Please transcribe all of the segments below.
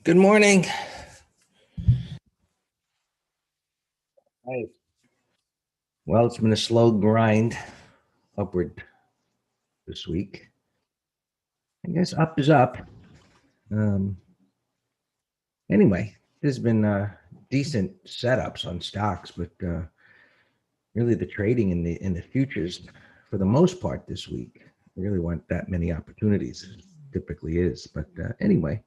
Good morning. Right. Well, it's been a slow grind upward this week. I guess up is up. Um, anyway, there's been decent setups on stocks, but really the trading in the futures, for the most part this week, really weren't that many opportunities. It typically is, but anyway,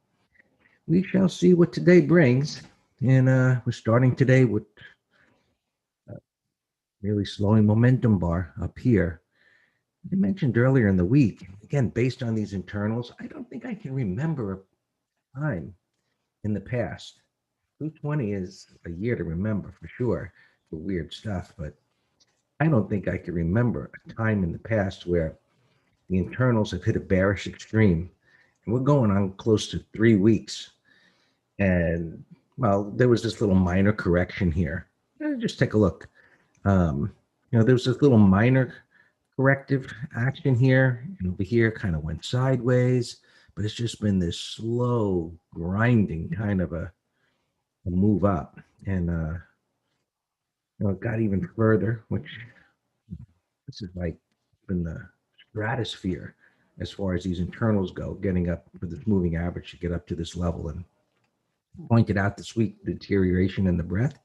we shall see what today brings. And we're starting today with really slowing momentum bar up here. I mentioned earlier in the week, again, based on these internals, I don't think I can remember a time in the past. 220 is a year to remember for sure, for weird stuff, but I don't think I can remember a time in the past where the internals have hit a bearish extreme. And we're going on close to 3 weeks. And well, there was this little minor correction here. Just take a look. There was this little minor corrective action here, and over here kind of went sideways, but it's just been this slow grinding kind of a move up. And it got even further, which this is like in the stratosphere as far as these internals go, getting up for this moving average to get up to this level. And pointed out this week deterioration in the breadth.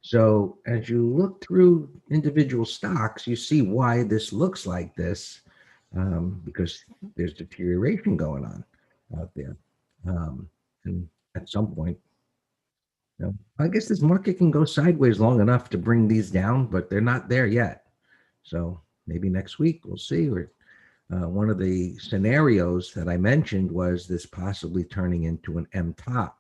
So as you look through individual stocks, you see why this looks like this, because there's deterioration going on out there. And at some point, I guess this market can go sideways long enough to bring these down, but they're not there yet. So maybe next week we'll see. Or one of the scenarios that I mentioned was this possibly turning into an M top.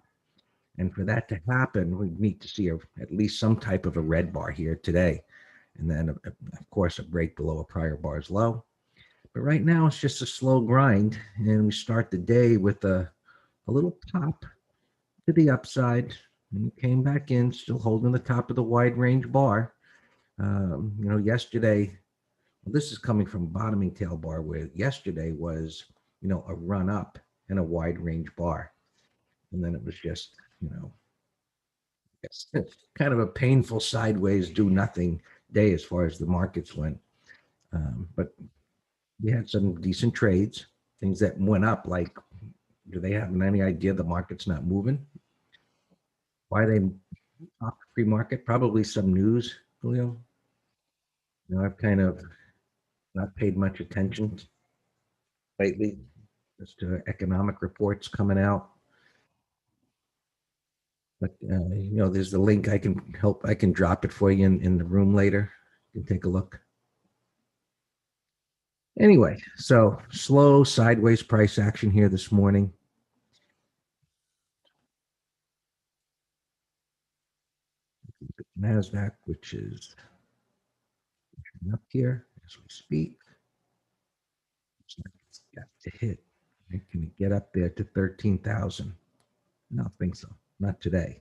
And for that to happen, we need to see at least some type of a red bar here today. And then, of course, a break below a prior bar's low. But right now, it's just a slow grind. And we start the day with a little pop to the upside. And it came back in, still holding the top of the wide range bar. Yesterday, well, this is coming from bottoming tail bar, where yesterday was, a run up and a wide range bar. And then it was just, it's kind of a painful sideways, do nothing day as far as the markets went. But we had some decent trades, things that went up. Like, do they have any idea the market's not moving? Why they off pre-market? Probably some news, Julio. I've kind of not paid much attention lately as to economic reports coming out. But there's the link. I can drop it for you in the room later. You can take a look. Anyway, so slow sideways price action here this morning. NASDAQ, which is up here as we speak. Looks like it's got to hit. Can it get up there to 13,000? I don't think so. Not today.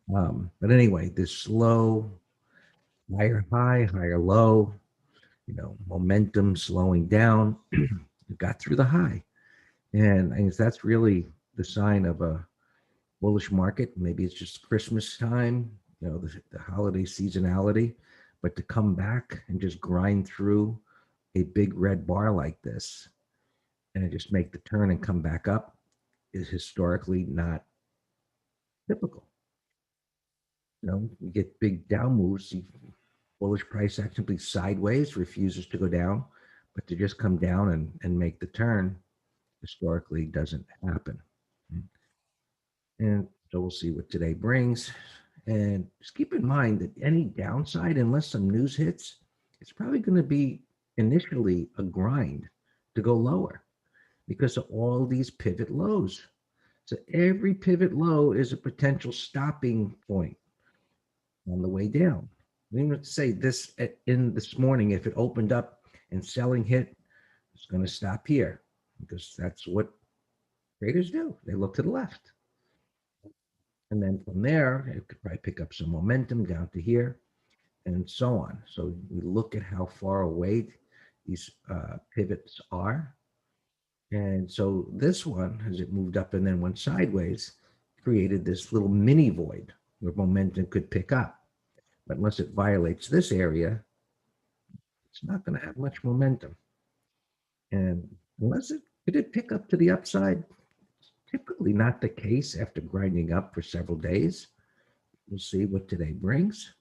But anyway, this slow, higher high, higher low, momentum slowing down. It got through the high. And I guess that's really the sign of a bullish market. Maybe it's just Christmas time, the holiday seasonality, but to come back and just grind through a big red bar like this and just make the turn and come back up is historically not typical. You get big down moves, bullish price action be sideways, refuses to go down, but to just come down and make the turn historically doesn't happen. And so we'll see what today brings. And just keep in mind that any downside, unless some news hits, it's probably going to be initially a grind to go lower because of all these pivot lows. So every pivot low is a potential stopping point on the way down. We would say this in this morning, if it opened up and selling hit, it's going to stop here because that's what traders do. They look to the left. And then from there, it could probably pick up some momentum down to here and so on. So we look at how far away these pivots are. And so this one, as it moved up and then went sideways, created this little mini void where momentum could pick up. But unless it violates this area, it's not going to have much momentum. And unless it did it pick up to the upside, typically not the case after grinding up for several days. We'll see what today brings.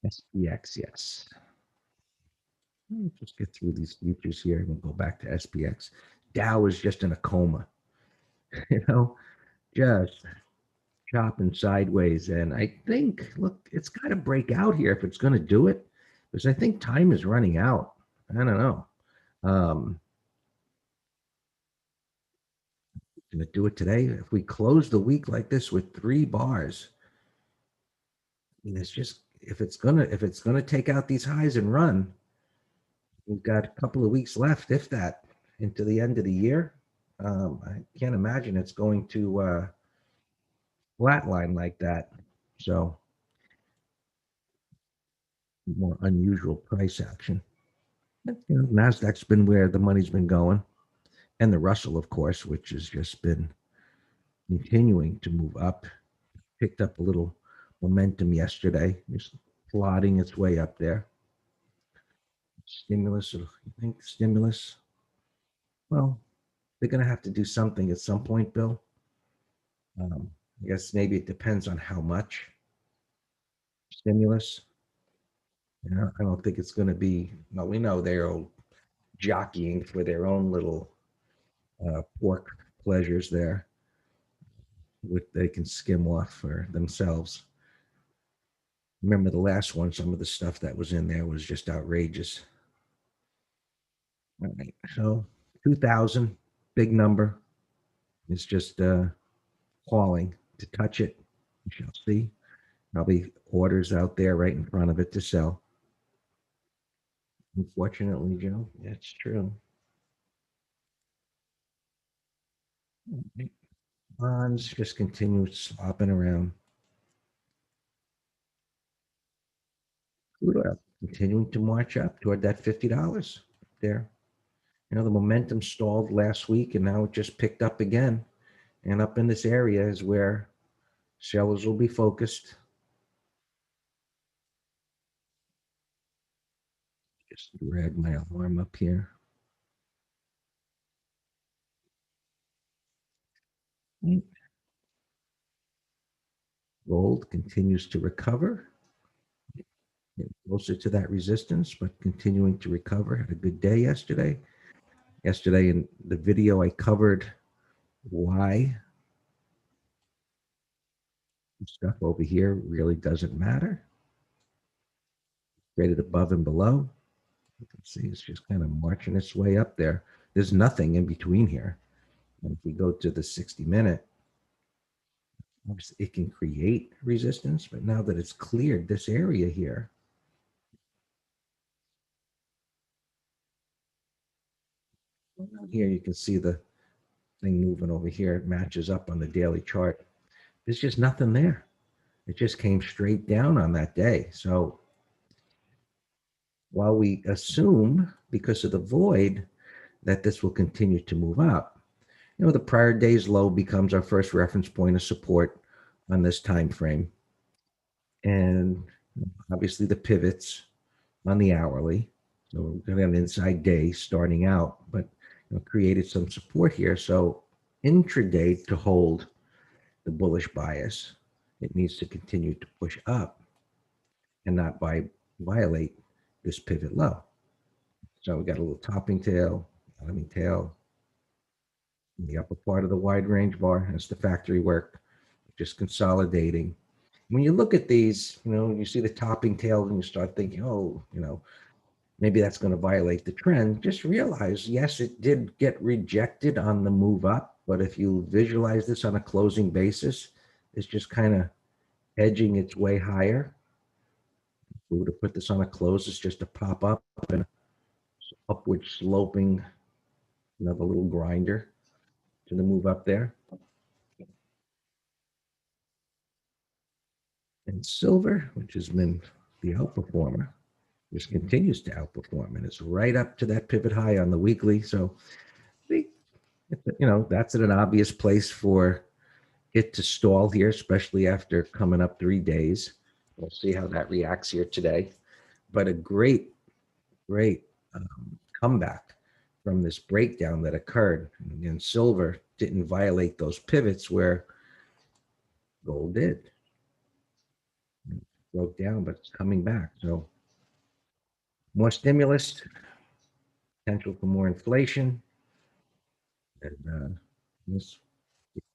SPX, yes. Let's just get through these futures here and we'll go back to SPX. Dow is just in a coma, you know, just chopping sideways. And I think, look, it's got to break out here if it's going to do it, because I think time is running out. I don't know. Going to do it today. If we close the week like this with 3 bars, I mean, it's just if it's gonna take out these highs and run, we've got a couple of weeks left, if that, into the end of the year. I can't imagine it's going to flatline like that. So more unusual price action. But, Nasdaq's been where the money's been going, and the Russell, of course, which has just been continuing to move up. Picked up a little momentum yesterday, just plodding its way up there. Stimulus, you think stimulus? Well, they're going to have to do something at some point, Bill. I guess maybe it depends on how much stimulus. I don't think it's going to be. Well, we know they're all jockeying for their own little pork pleasures there, which they can skim off for themselves. Remember the last one? Some of the stuff that was in there was just outrageous. All right, so 2,000, big number. It's just calling to touch it. We shall see. Probably orders out there right in front of it to sell. Unfortunately, Joe, that's true. Bonds just continue slopping around. Crude oil continuing to march up toward that $50 there. The momentum stalled last week and now it just picked up again. And up in this area is where sellers will be focused. Just drag my alarm up here. Gold continues to recover. Closer to that resistance, but continuing to recover. Had a good day yesterday. Yesterday in the video, I covered why stuff over here really doesn't matter. Traded above and below. You can see it's just kind of marching its way up there. There's nothing in between here. And if we go to the 60-minute, obviously it can create resistance, but now that it's cleared this area here, here you can see the thing moving over here. It matches up on the daily chart. There's just nothing there. It just came straight down on that day. So while we assume because of the void that this will continue to move up, the prior day's low becomes our first reference point of support on this time frame. And obviously the pivots on the hourly. So we're going to have an inside day starting out, but created some support here. So intraday to hold the bullish bias, it needs to continue to push up and not violate this pivot low. So we got a little topping tail, bottoming tail, in the upper part of the wide range bar. That's the factory work, just consolidating. When you look at these, you see the topping tail and you start thinking, oh, maybe that's going to violate the trend. Just realize, yes, it did get rejected on the move up, but if you visualize this on a closing basis, it's just kind of edging its way higher. If we were to put this on a close, it's just a pop up and upward sloping, another little grinder to the move up there. And silver, which has been the outperformer, just continues to outperform, and it's right up to that pivot high on the weekly. So, that's an obvious place for it to stall here, especially after coming up 3 days. We'll see how that reacts here today. But a great comeback from this breakdown that occurred. And again, silver didn't violate those pivots where gold did. It broke down, but it's coming back. So more stimulus, potential for more inflation, and this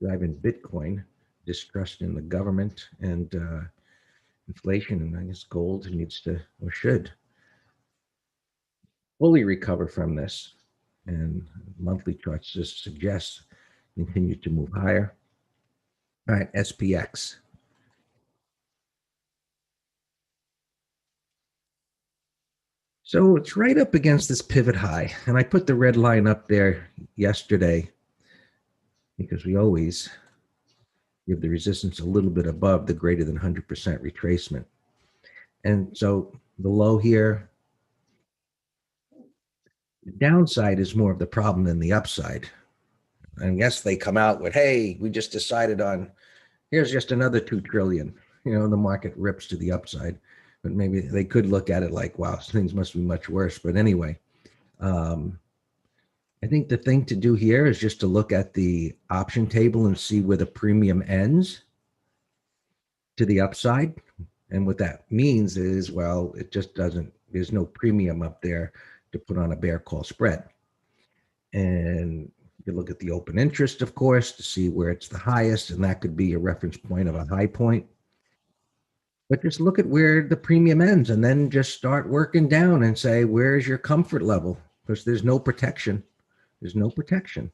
driving Bitcoin, distrust in the government, and inflation. And I guess gold needs to or should fully recover from this. And monthly charts just suggest continue to move higher. All right, SPX. So it's right up against this pivot high. And I put the red line up there yesterday because we always give the resistance a little bit above the greater than 100% retracement. And so the low here, the downside is more of the problem than the upside. And yes, they come out with, hey, we just decided on, here's just another 2 trillion. The market rips to the upside. But maybe they could look at it like, wow, things must be much worse. But anyway, I think the thing to do here is just to look at the option table and see where the premium ends to the upside. And what that means is, well, it just doesn't, there's no premium up there to put on a bear call spread. And you look at the open interest, of course, to see where it's the highest, and that could be a reference point of a high point. But just look at where the premium ends and then just start working down and say, where's your comfort level? Because there's no protection. There's no protection.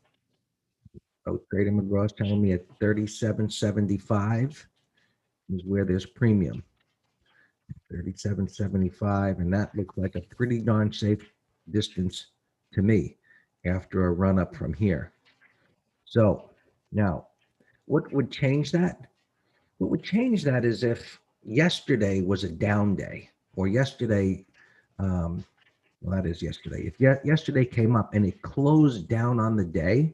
Oh, Trader McGraw is telling me at 37.75 is where there's premium. 37.75, and that looks like a pretty darn safe distance to me after a run up from here. So now, what would change that? What would change that is if yesterday was a down day, or yesterday, well, that is yesterday. If yesterday came up and it closed down on the day,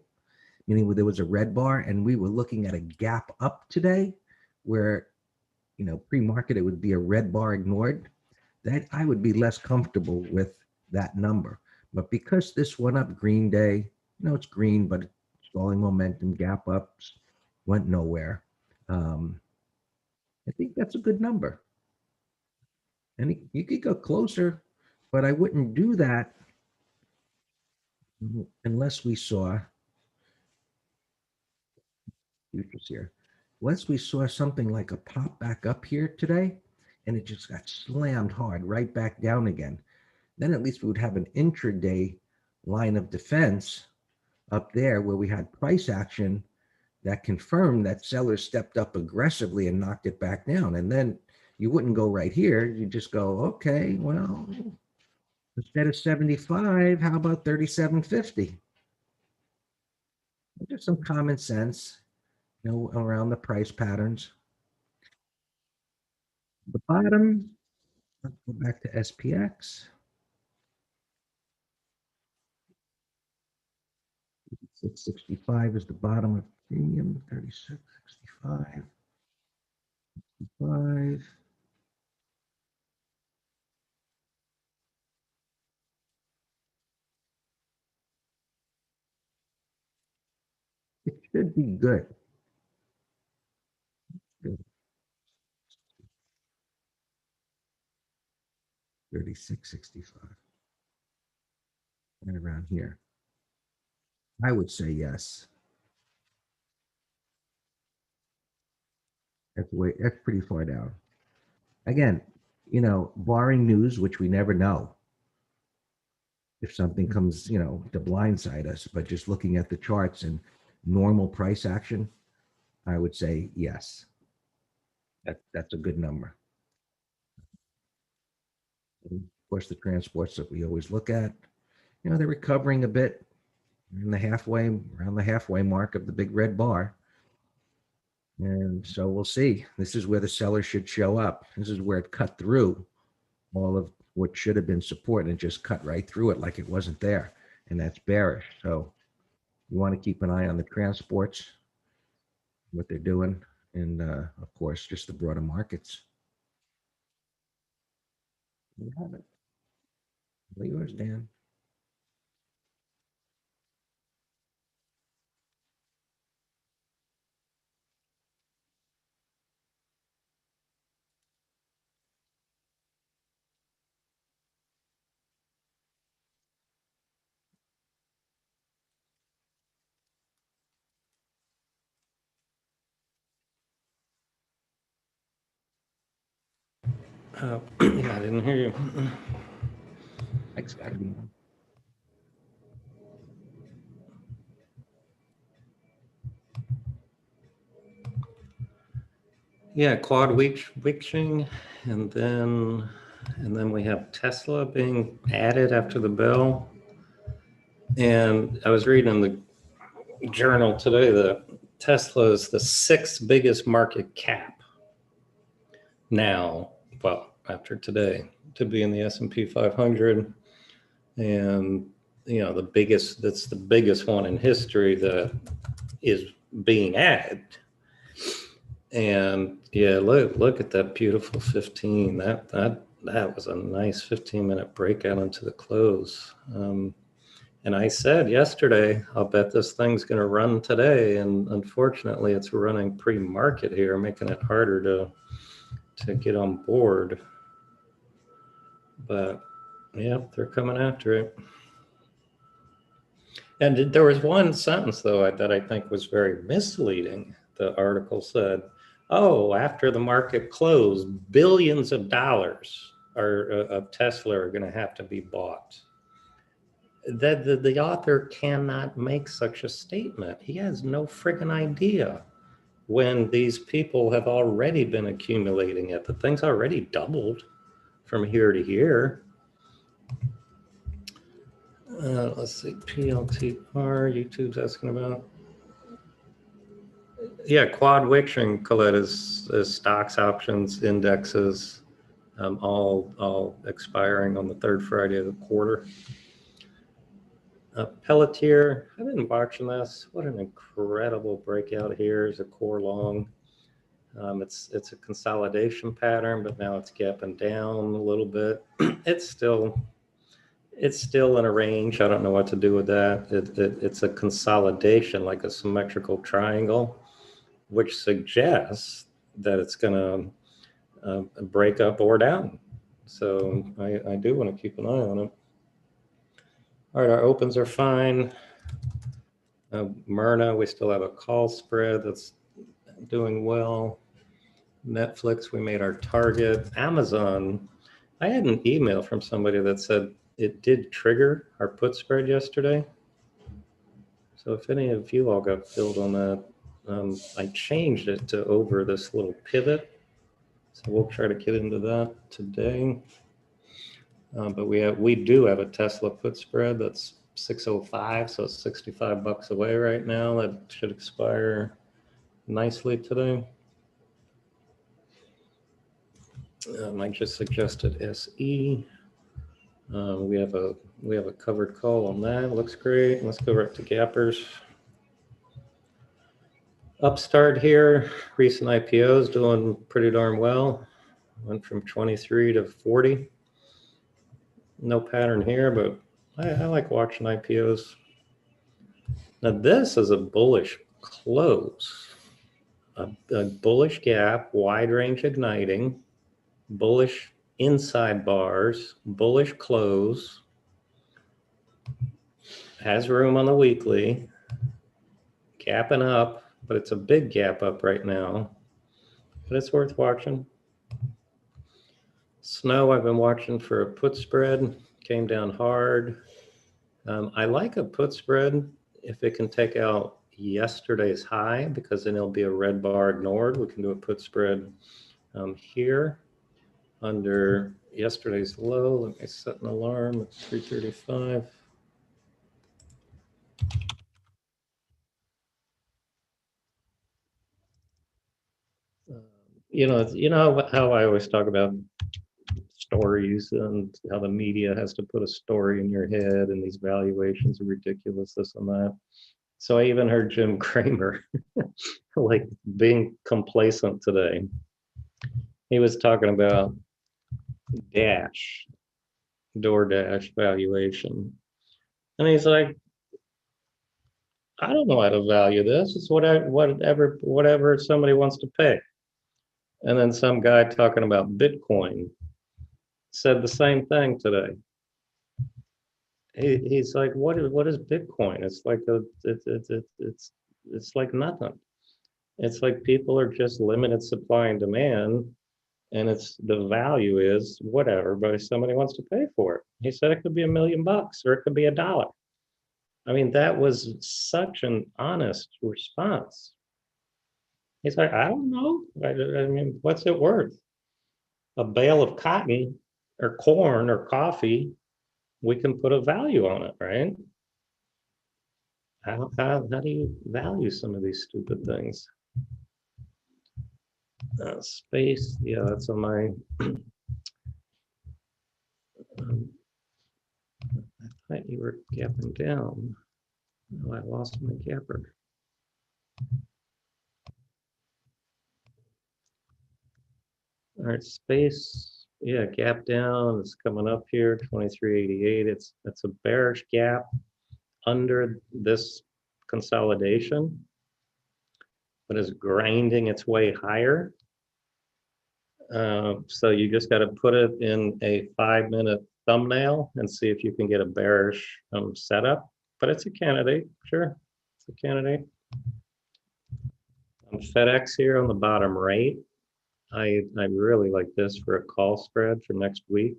meaning there was a red bar, and we were looking at a gap up today, where pre-market it would be a red bar ignored, that I would be less comfortable with that number. But because this went up green day, it's green, but stalling momentum, gap ups, went nowhere. I think that's a good number. And you could go closer, but I wouldn't do that unless we saw futures here. Unless we saw something like a pop back up here today, and it just got slammed hard right back down again. Then at least we would have an intraday line of defense up there where we had price action that confirmed that sellers stepped up aggressively and knocked it back down. And then you wouldn't go right here. You just go, okay, well, instead of 75, how about 37.50? Just some common sense, around the price patterns. The bottom, let's go back to SPX. 665 is the bottom of premium, 36.65. 5. It should be good. Good. 36.65. Right around here. I would say yes. That's pretty far down. Again, barring news, which we never know if something comes, to blindside us, but just looking at the charts and normal price action, I would say yes. That's a good number. And of course, the transports that we always look at, they're recovering a bit around the halfway mark of the big red bar. And so we'll see. This is where the seller should show up. This is where it cut through all of what should have been support and just cut right through it like it wasn't there. And that's bearish. So you want to keep an eye on the transports. what they're doing, and of course, just the broader markets. You have it. All yours, Dan. Yeah, I didn't hear you. Mike's got to be on. Yeah, quad witching, and then we have Tesla being added after the bell. And I was reading in the journal today that Tesla is the sixth biggest market cap now. Well, after today, to be in the S&P 500, and the biggest. That's the biggest one in history that is being added. And yeah, look at that beautiful 15. That was a nice 15-minute breakout into the close. And I said yesterday, I'll bet this thing's going to run today. And unfortunately, it's running pre-market here, making it harder to get on board. But yeah, they're coming after it. And there was one sentence, though, that I think was very misleading. The article said, "Oh, after the market closed, billions of dollars of Tesla are going to have to be bought." That the author cannot make such a statement. He has no friggin' idea when these people have already been accumulating it. The thing's already doubled from here to here. Let's see, PLTR, YouTube's asking about. Yeah, quad witching, Colette, is stocks, options, indexes, all expiring on the third Friday of the quarter. Pelletier, I've been watching this. What an incredible breakout here is a core long. It's a consolidation pattern, but now it's gapping down a little bit. it's still it's still in a range. I don't know what to do with that. It's a consolidation, like a symmetrical triangle, which suggests that it's going to break up or down. So I do want to keep an eye on it. All right, our opens are fine. Myrna, we still have a call spread that's doing well. Netflix, we made our target. Amazon, I had an email from somebody that said it did trigger our put spread yesterday. So if any of you all got filled on that, I changed it to over this little pivot. So we'll try to get into that today. But we do have a Tesla put spread that's 605, so it's $65 away right now. That should expire nicely today. I just suggested SE. We have a covered call on that. Looks great. Let's go right to gappers. Upstart here, recent IPOs doing pretty darn well. Went from 23 to 40. No pattern here, but I like watching IPOs. Now this is a bullish close, a bullish gap, wide range igniting, bullish inside bars, bullish close, has room on the weekly, gapping up, but it's a big gap up right now, but it's worth watching. Snow, I've been watching for a put spread, came down hard. I like a put spread if it can take out yesterday's high, because then it'll be a red bar ignored. We can do a put spread here under yesterday's low. Let me set an alarm at 3:35. You know how I always talk about stories and how the media has to put a story in your head, and these valuations are ridiculous, this and that. So I even heard Jim Cramer like being complacent today. He was talking about Dash, DoorDash valuation. And he's like, I don't know how to value this. It's whatever somebody wants to pay. And then some guy talking about Bitcoin said the same thing today. He's like, what is Bitcoin? It's like it's like nothing. It's like people are just limited supply and demand, and it's the value is whatever, but somebody wants to pay for it. He said it could be $1,000,000 or it could be $1. I mean, that was such an honest response. He's like, I don't know. I mean, what's it worth? A bale of cotton or corn or coffee, we can put a value on it, right? How do you value some of these stupid things? Space, yeah, that's on my. I thought you were gapping down. Oh, I lost my gapper. All right, space, yeah, gap down. It's coming up here, 2388. It's a bearish gap under this consolidation, but is grinding its way higher. So you just got to put it in a 5-minute thumbnail and see if you can get a bearish setup. But it's a candidate, sure, it's a candidate. FedEx here on the bottom right. I really like this for a call spread for next week.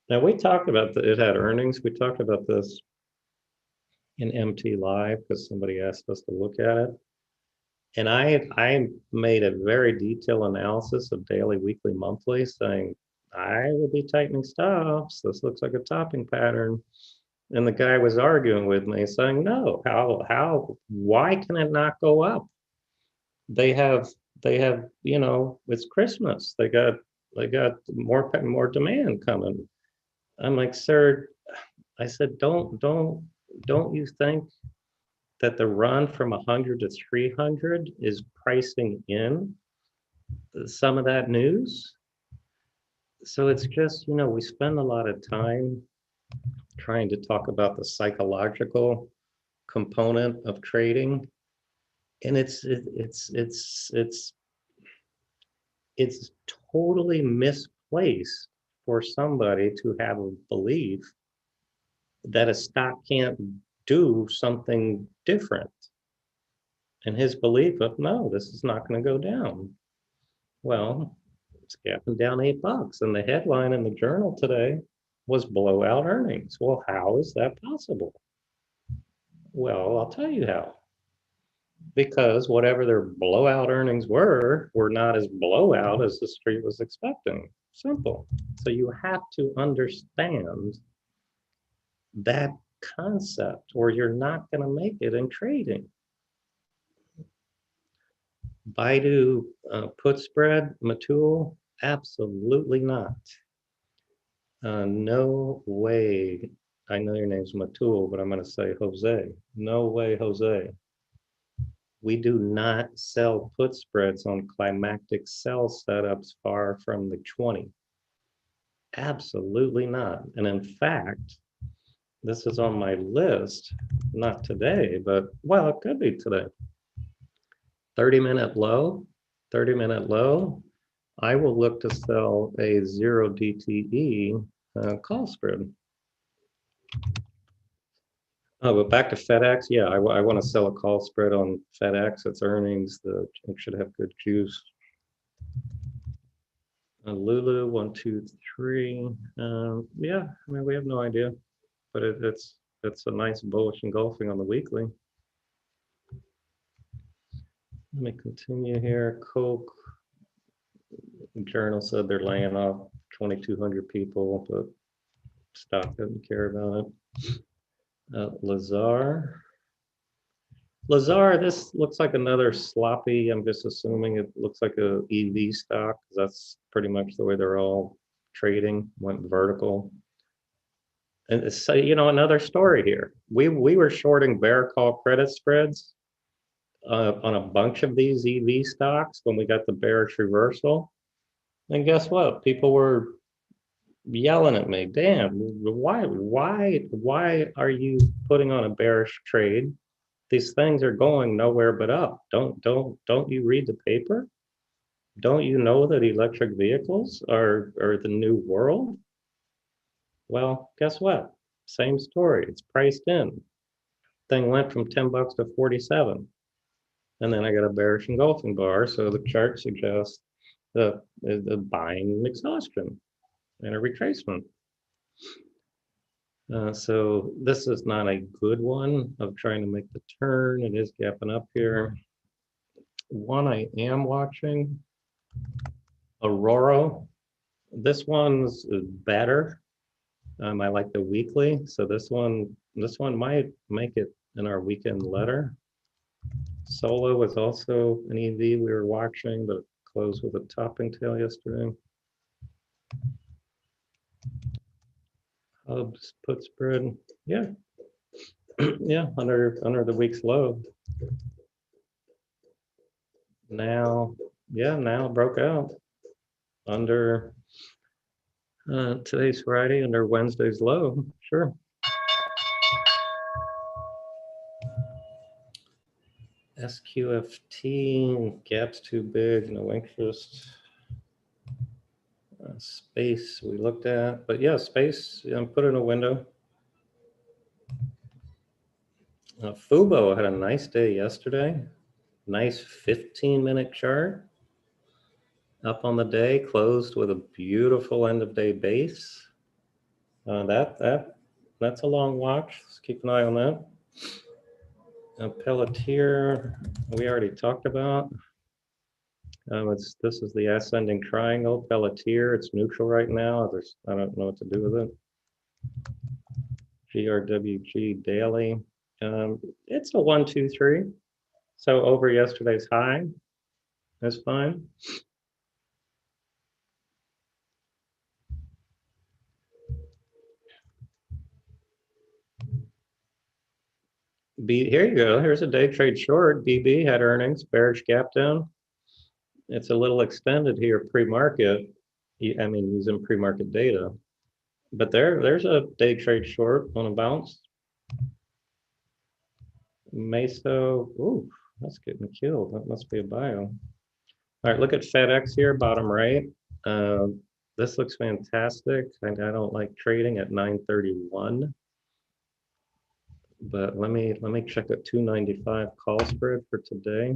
Now we talked about it had earnings. We talked about this in MT Live because somebody asked us to look at it. And I made a very detailed analysis of daily, weekly, monthly, saying I would be tightening stops. This looks like a topping pattern. And the guy was arguing with me, saying, no, why can it not go up? They have, it's Christmas. They got more demand coming. I'm like, sir, I said, don't you think that the run from 100 to 300 is pricing in some of that news? So it's just, we spend a lot of time trying to talk about the psychological component of trading, and it's totally misplaced for somebody to have a belief that a stock can't do something different. And his belief of, no, this is not going to go down. Well, it's gapping down $8. And the headline in the journal today was blowout earnings. Well, how is that possible? Well, I'll tell you how. Because whatever their blowout earnings were not as blowout as the street was expecting. Simple. So you have to understand that concept or you're not going to make it in trading. Baidu put spread, Matul, absolutely not. No way. I know your name's Matul, but I'm going to say Jose. No way, Jose. We do not sell put spreads on climactic sell setups far from the 20. Absolutely not. And in fact, this is on my list, not today, but well, it could be today. 30-minute low, 30-minute low. I will look to sell a 0 DTE call spread. Oh, but back to FedEx. Yeah, I want to sell a call spread on FedEx. It's earnings. It should have good juice. Lulu, 1, 2, 3. Yeah, I mean, we have no idea, but it's a nice bullish engulfing on the weekly. Let me continue here. Coke Journal said they're laying off 2,200 people, but stock doesn't care about it. Lazar, this looks like another sloppy. I'm just assuming it looks like a EV stock. That's pretty much the way they're all trading. Went vertical. And so, another story here. We were shorting bear call credit spreads on a bunch of these EV stocks when we got the bearish reversal. And guess what? People were yelling at me, damn, why are you putting on a bearish trade? These things are going nowhere but up. Don't you read the paper? Don't you know that electric vehicles are the new world? Well, guess what? Same story. It's priced in. Thing went from 10 bucks to 47. And then I got a bearish engulfing bar. So the chart suggests the buying exhaustion and a retracement. So this is not a good one of trying to make the turn. It is gapping up here. One I am watching, Aurora. This one's better. I like the weekly, so this one might make it in our weekend letter. Solo was also an EV we were watching, but closed with a topping tail yesterday. Hubs put spread, yeah, yeah, under the week's low. Now, yeah, now it broke out under today's Friday, under Wednesday's low. Sure. SQFT, gap's too big, no interest. Space we looked at, but yeah, space, put in a window. Fubo had a nice day yesterday. Nice 15-minute chart. Up on the day, closed with a beautiful end of day base. That's a long watch. Let's keep an eye on that. Pelletier, we already talked about. This is the ascending triangle, Pelletier. It's neutral right now. I don't know what to do with it. GRWG daily. It's a 1, 2, 3. So over yesterday's high. That's fine. Here you go. Here's a day trade short. BB had earnings, bearish gap down. It's a little extended here pre-market. I mean, using pre-market data. But there's a day trade short on a bounce. Meso, ooh, that's getting killed. That must be a bio. All right, look at FedEx here, bottom right. This looks fantastic. I don't like trading at 931. But let me check a 295 call spread for today.